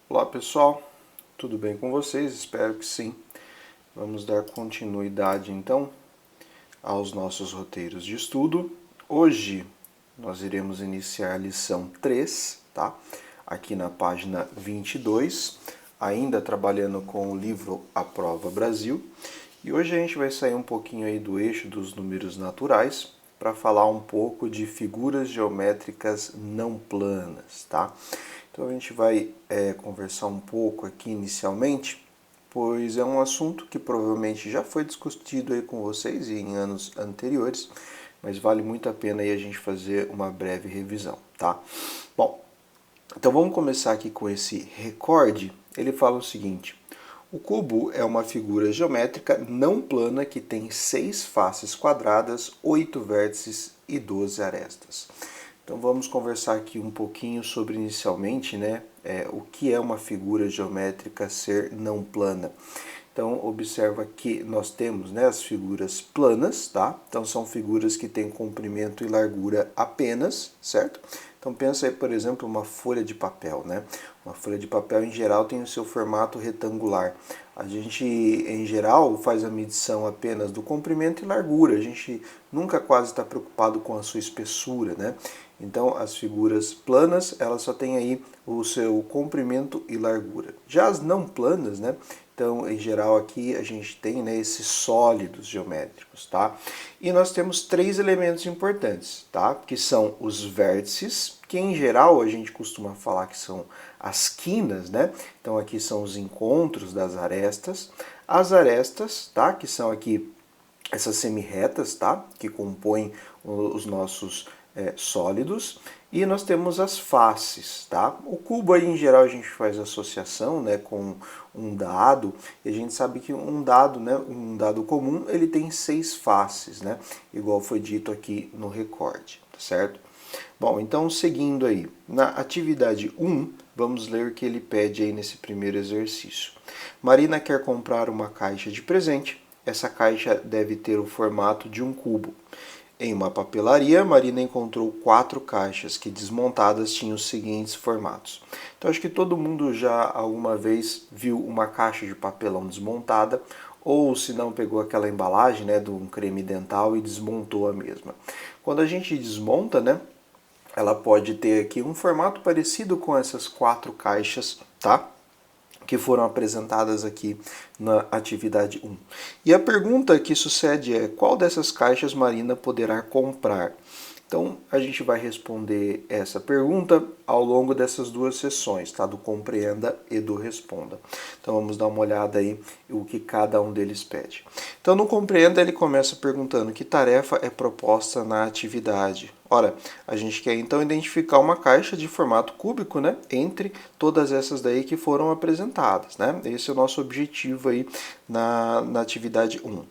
Olá pessoal, tudo bem com vocês? Espero que sim. Vamos dar continuidade então aos nossos roteiros de estudo. Hoje nós iremos iniciar a lição 3, tá? Aqui na página 22, ainda trabalhando com o livro A Prova Brasil. E hoje a gente vai sair um pouquinho aí do eixo dos números naturais para falar um pouco de figuras geométricas não planas, tá? Então a gente vai conversar um pouco aqui inicialmente, pois é um assunto que provavelmente já foi discutido aí com vocês em anos anteriores, mas vale muito a pena aí a gente fazer uma breve revisão, tá? Bom, então vamos começar aqui com esse recorde. Ele fala o seguinte: o cubo é uma figura geométrica não plana que tem 6 faces quadradas, 8 vértices e 12 arestas. Então vamos conversar aqui um pouquinho sobre inicialmente, né, o que é uma figura geométrica ser não plana. Então observa que nós temos, né, as figuras planas, tá? Então são figuras que têm comprimento e largura apenas, certo? Então pensa aí, por exemplo, uma folha de papel, né? Uma folha de papel em geral tem o seu formato retangular. A gente, em geral, faz a medição apenas do comprimento e largura. A gente nunca quase está preocupado com a sua espessura, né? Então, as figuras planas, elas só têm aí o seu comprimento e largura. Já as não planas, né? Então, em geral, aqui a gente tem, né, esses sólidos geométricos, tá? E nós temos 3 elementos importantes, tá? Que são os vértices, que em geral a gente costuma falar que são as quinas, né? Então, aqui são os encontros das arestas. As arestas, tá? Que são aqui essas semirretas, tá? Que compõem os nossos sólidos, e nós temos as faces, tá? O cubo aí em geral a gente faz associação, né, com um dado, e a gente sabe que um dado, né, um dado comum, ele tem 6 faces, né? Igual foi dito aqui no recorde, tá certo? Bom, então seguindo aí, na atividade 1, vamos ler o que ele pede aí nesse primeiro exercício. Marina quer comprar uma caixa de presente. Essa caixa deve ter o formato de um cubo. Em uma papelaria, Marina encontrou 4 caixas que desmontadas tinham os seguintes formatos. Então acho que todo mundo já alguma vez viu uma caixa de papelão desmontada, ou se não pegou aquela embalagem, né, de um creme dental e desmontou a mesma. Quando a gente desmonta, né, ela pode ter aqui um formato parecido com essas 4 caixas, tá? Que foram apresentadas aqui na atividade 1. E a pergunta que sucede é: qual dessas caixas Marina poderá comprar? Então, a gente vai responder essa pergunta ao longo dessas 2 sessões, tá? Do Compreenda e do Responda. Então, vamos dar uma olhada aí o que cada um deles pede. Então, no Compreenda, ele começa perguntando que tarefa é proposta na atividade. Ora, a gente quer então identificar uma caixa de formato cúbico, né, entre todas essas daí que foram apresentadas, né? Esse é o nosso objetivo aí na atividade 1.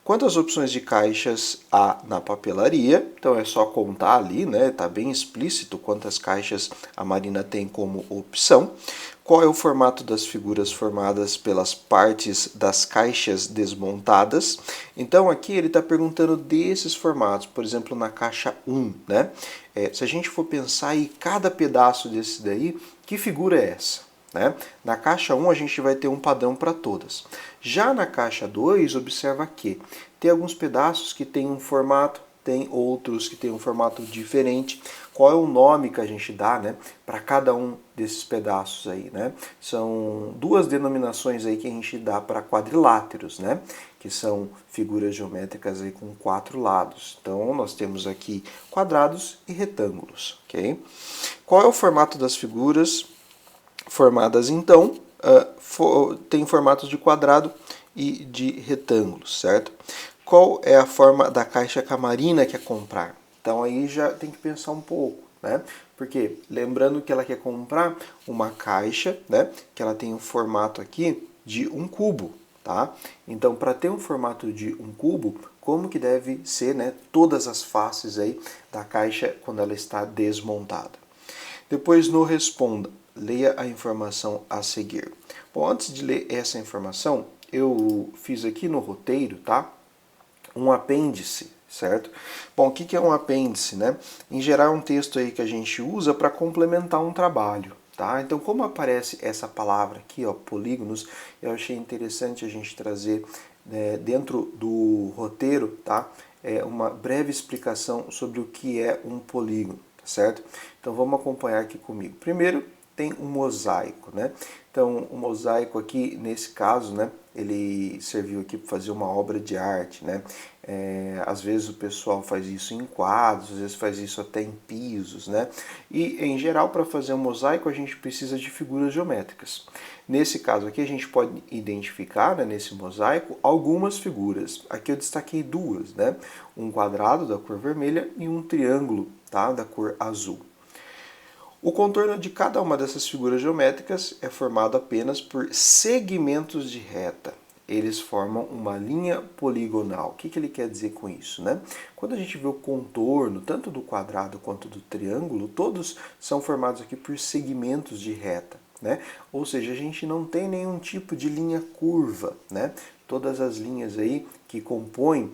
Quantas opções de caixas há na papelaria? Então é só contar ali, né? Tá bem explícito quantas caixas a Marina tem como opção. Qual é o formato das figuras formadas pelas partes das caixas desmontadas? Então aqui ele está perguntando desses formatos, por exemplo, na caixa 1, né? Se a gente for pensar em cada pedaço desse daí, que figura é essa? Né? Na caixa 1 a gente vai ter um padrão para todas. Já na caixa 2, observa que tem alguns pedaços que têm um formato, tem outros que têm um formato diferente. Qual é o nome que a gente dá, né, para cada um desses pedaços aí, né? São 2 denominações aí que a gente dá para quadriláteros, né? Que são figuras geométricas aí com 4 lados. Então nós temos aqui quadrados e retângulos, ok? Qual é o formato das figuras formadas então? Tem formatos de quadrado e de retângulos, certo? Qual é a forma da caixa que a Marina quer comprar? Então aí já tem que pensar um pouco, né? Porque lembrando que ela quer comprar uma caixa, né, que ela tem um formato aqui de um cubo, tá? Então, para ter um formato de um cubo, como que deve ser, né, todas as faces aí da caixa quando ela está desmontada? Depois no Responda, leia a informação a seguir. Bom, antes de ler essa informação, eu fiz aqui no roteiro, tá? Um apêndice, certo? Bom, o que é um apêndice, né? Em geral é um texto aí que a gente usa para complementar um trabalho, Tá? Então, como aparece essa palavra aqui, ó, polígonos, eu achei interessante a gente trazer dentro do roteiro, tá? Uma breve explicação sobre o que é um polígono, tá certo? Então, vamos acompanhar aqui comigo. Primeiro, tem um mosaico, né? Então, o mosaico aqui, nesse caso, né, ele serviu aqui para fazer uma obra de arte, né? Às vezes o pessoal faz isso em quadros, às vezes faz isso até em pisos, né? E, em geral, para fazer um mosaico, a gente precisa de figuras geométricas. Nesse caso aqui, a gente pode identificar, né, nesse mosaico, algumas figuras. Aqui eu destaquei duas, né? Um quadrado da cor vermelha e um triângulo, tá, da cor azul. O contorno de cada uma dessas figuras geométricas é formado apenas por segmentos de reta. Eles formam uma linha poligonal. O que ele quer dizer com isso, né? Quando a gente vê o contorno, tanto do quadrado quanto do triângulo, todos são formados aqui por segmentos de reta, né? Ou seja, a gente não tem nenhum tipo de linha curva, né? Todas as linhas aí que compõem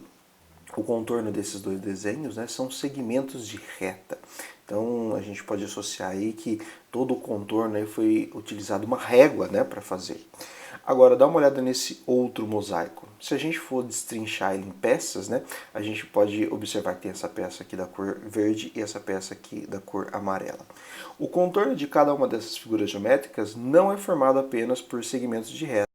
o contorno desses dois desenhos, né, são segmentos de reta. Então a gente pode associar aí que todo o contorno aí foi utilizado uma régua, né, para fazer. Agora dá uma olhada nesse outro mosaico. Se a gente for destrinchar ele em peças, né, a gente pode observar que tem essa peça aqui da cor verde e essa peça aqui da cor amarela. O contorno de cada uma dessas figuras geométricas não é formado apenas por segmentos de reta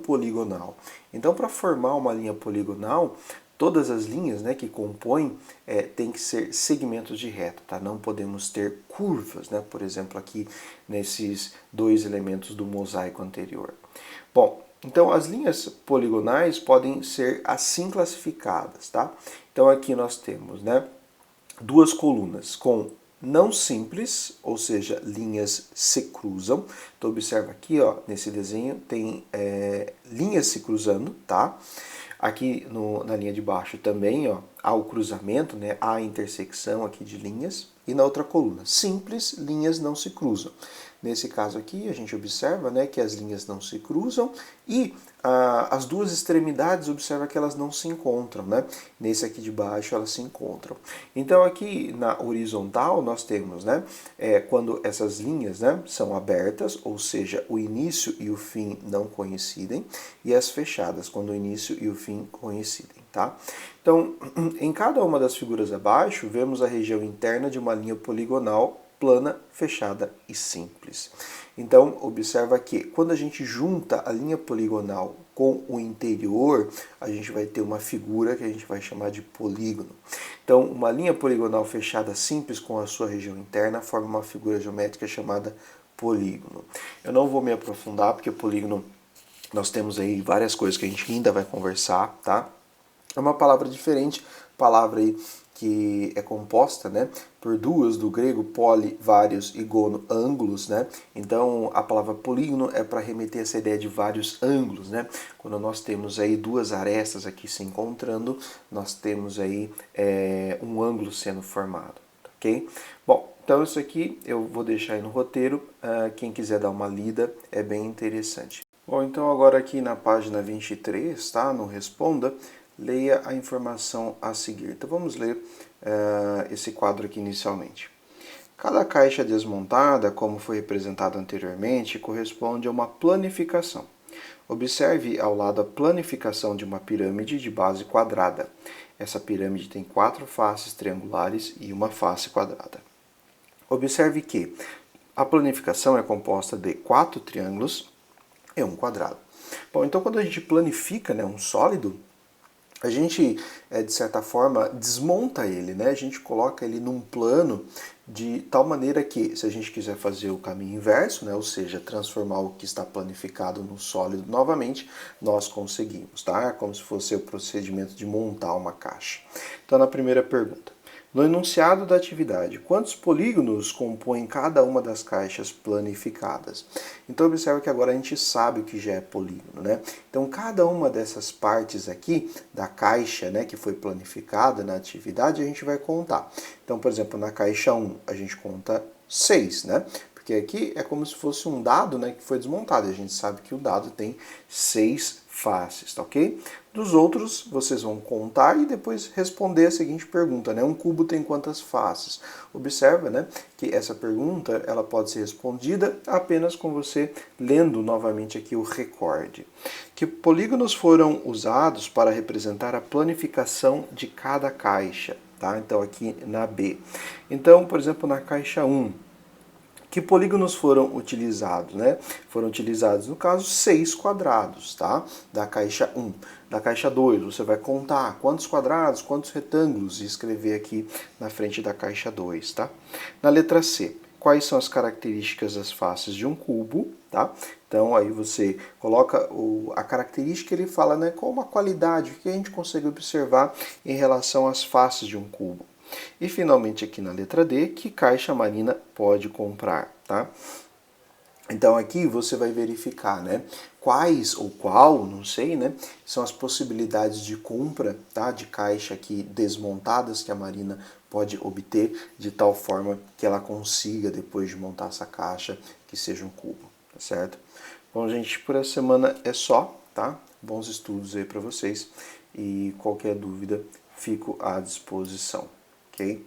poligonal. Então, para formar uma linha poligonal, todas as linhas, né, que compõem tem que ser segmentos de reta, tá? Não podemos ter curvas, né? Por exemplo, aqui nesses dois elementos do mosaico anterior. Bom, então as linhas poligonais podem ser assim classificadas, tá? Então aqui nós temos, né, duas colunas com não simples, ou seja, linhas se cruzam. Então observa aqui, ó, nesse desenho tem linhas se cruzando, tá? Aqui na linha de baixo também, ó, há o cruzamento, né? Há a intersecção aqui de linhas. E na outra coluna, simples, linhas não se cruzam. Nesse caso aqui, a gente observa, né, que as linhas não se cruzam e as duas extremidades, observa que elas não se encontram, né? Nesse aqui de baixo, elas se encontram. Então, aqui na horizontal, nós temos, né, quando essas linhas, né, são abertas, ou seja, o início e o fim não coincidem, e as fechadas, quando o início e o fim coincidem, tá? Então, em cada uma das figuras abaixo, vemos a região interna de uma linha poligonal plana, fechada e simples. Então, observa que quando a gente junta a linha poligonal com o interior, a gente vai ter uma figura que a gente vai chamar de polígono. Então, uma linha poligonal fechada simples com a sua região interna forma uma figura geométrica chamada polígono. Eu não vou me aprofundar, porque polígono nós temos aí várias coisas que a gente ainda vai conversar, tá? É uma palavra diferente, palavra aí que é composta, né, por duas do grego poli, vários e gono, ângulos, né? Então a palavra polígono é para remeter essa ideia de vários ângulos, né? Quando nós temos aí duas arestas aqui se encontrando, nós temos aí um ângulo sendo formado, ok? Bom, então isso aqui eu vou deixar aí no roteiro, quem quiser dar uma lida é bem interessante. Bom, então agora aqui na página 23, tá? No Responda, leia a informação a seguir. Então vamos ler esse quadro aqui inicialmente. Cada caixa desmontada, como foi representado anteriormente, corresponde a uma planificação. Observe ao lado a planificação de uma pirâmide de base quadrada. Essa pirâmide tem 4 faces triangulares e uma face quadrada. Observe que a planificação é composta de 4 triângulos e um quadrado. Bom, então quando a gente planifica, né, um sólido, a gente, de certa forma, desmonta ele, né? A gente coloca ele num plano de tal maneira que, se a gente quiser fazer o caminho inverso, né, ou seja, transformar o que está planificado num sólido novamente, nós conseguimos, tá? É como se fosse o procedimento de montar uma caixa. Então, na primeira pergunta, no enunciado da atividade, quantos polígonos compõem cada uma das caixas planificadas? Então observe que agora a gente sabe o que já é polígono, né? Então cada uma dessas partes aqui da caixa, né, que foi planificada na atividade, a gente vai contar. Então, por exemplo, na caixa 1 a gente conta 6, né? Porque aqui é como se fosse um dado, né, que foi desmontado. E a gente sabe que o dado tem 6 faces, tá ok? Dos outros, vocês vão contar e depois responder a seguinte pergunta, né? Um cubo tem quantas faces? Observa, né, que essa pergunta ela pode ser respondida apenas com você lendo novamente aqui o recorde. Que polígonos foram usados para representar a planificação de cada caixa? Tá? Então aqui na B. Então, por exemplo, na caixa 1, que polígonos foram utilizados, né? Foram utilizados, no caso, 6 quadrados, tá? Da caixa 1. Da caixa 2, você vai contar quantos quadrados, quantos retângulos e escrever aqui na frente da caixa 2, tá? Na letra C, quais são as características das faces de um cubo, tá? Então aí você coloca a característica, ele fala, né, qual uma qualidade, o que a gente consegue observar em relação às faces de um cubo. E finalmente aqui na letra D, que caixa a Marina pode comprar, tá? Então aqui você vai verificar, né, quais ou qual, não sei, né, são as possibilidades de compra, tá, de caixa aqui desmontadas que a Marina pode obter de tal forma que ela consiga depois de montar essa caixa que seja um cubo, tá certo? Bom, gente, por essa semana é só, tá? Bons estudos aí para vocês e qualquer dúvida fico à disposição, ok?